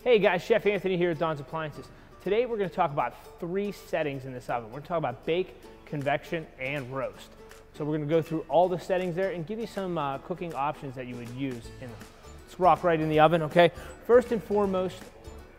Hey guys, Chef Anthony here at Don's Appliances. Today we're going to talk about 3 settings in this oven. We're going to talk about bake, convection, and roast. So we're going to go through all the settings there and give you some cooking options that you would use in them. Let's rock right in the oven, okay? First and foremost,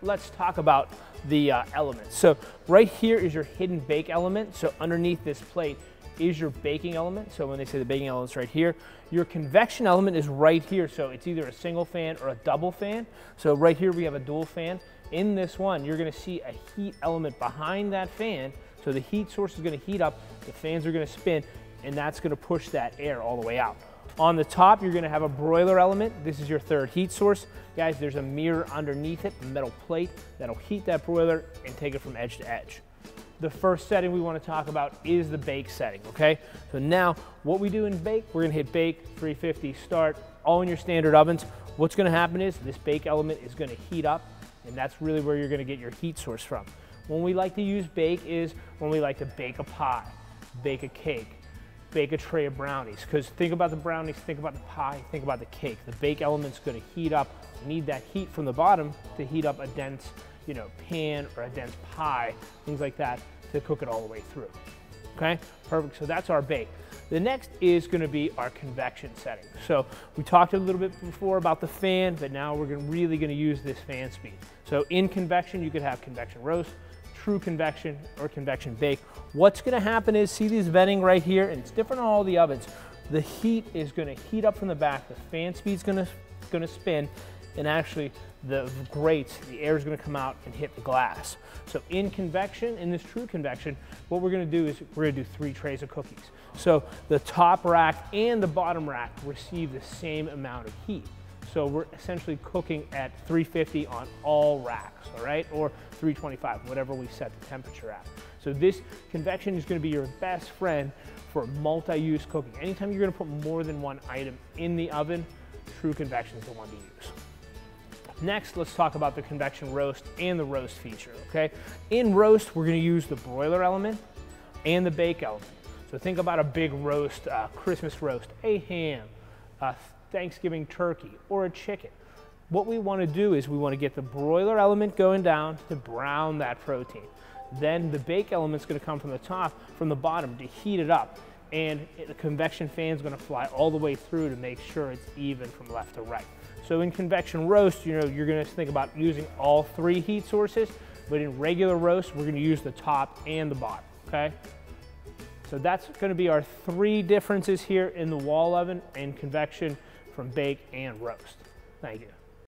let's talk about the elements. So right here is your hidden bake element. So underneath this plate is your baking element. So when they say the baking element's right here, your convection element is right here. So it's either a single fan or a double fan. So right here we have a dual fan. In this one, you're gonna see a heat element behind that fan. So the heat source is gonna heat up, the fans are gonna spin, and that's gonna push that air all the way out. On the top, you're gonna have a broiler element. This is your third heat source. Guys, there's a mirror underneath it, a metal plate, that'll heat that broiler and take it from edge to edge. The first setting we want to talk about is the bake setting, okay? So now, what we do in bake, we're gonna hit bake, 350, start, all in your standard ovens. What's gonna happen is this bake element is gonna heat up, and that's really where you're gonna get your heat source from. When we like to use bake is when we like to bake a pie, bake a cake, bake a tray of brownies. Because think about the brownies, think about the pie, think about the cake. The bake element's gonna heat up, need that heat from the bottom to heat up a dense, pan or a dense pie, things like that, to cook it all the way through. Okay, perfect. So that's our bake. The next is going to be our convection setting. So we talked a little bit before about the fan, but now we're really going to use this fan speed. So in convection, you could have convection roast, true convection, or convection bake. What's going to happen is, see these venting right here, and it's different on all the ovens. The heat is going to heat up from the back. The fan speed's going to spin, and actually the grates, the air is going to come out and hit the glass. So in convection, in this true convection, what we're going to do is we're going to do 3 trays of cookies. So the top rack and the bottom rack receive the same amount of heat. So we're essentially cooking at 350 on all racks, all right? Or 325, whatever we set the temperature at. So this convection is going to be your best friend for multi-use cooking. Anytime you're going to put more than one item in the oven, true convection is the one to use. Next, let's talk about the convection roast and the roast feature, okay? In roast, we're gonna use the broiler element and the bake element. So think about a big roast, Christmas roast, a ham, a Thanksgiving turkey, or a chicken. What we wanna do is we wanna get the broiler element going down to brown that protein. Then the bake element's gonna come from the top, from the bottom to heat it up. And the convection fan's gonna fly all the way through to make sure it's even from left to right. So in convection roast, you're gonna think about using all 3 heat sources, but in regular roast, we're gonna use the top and the bottom, okay? So that's gonna be our 3 differences here in the wall oven and convection from bake and roast. Thank you.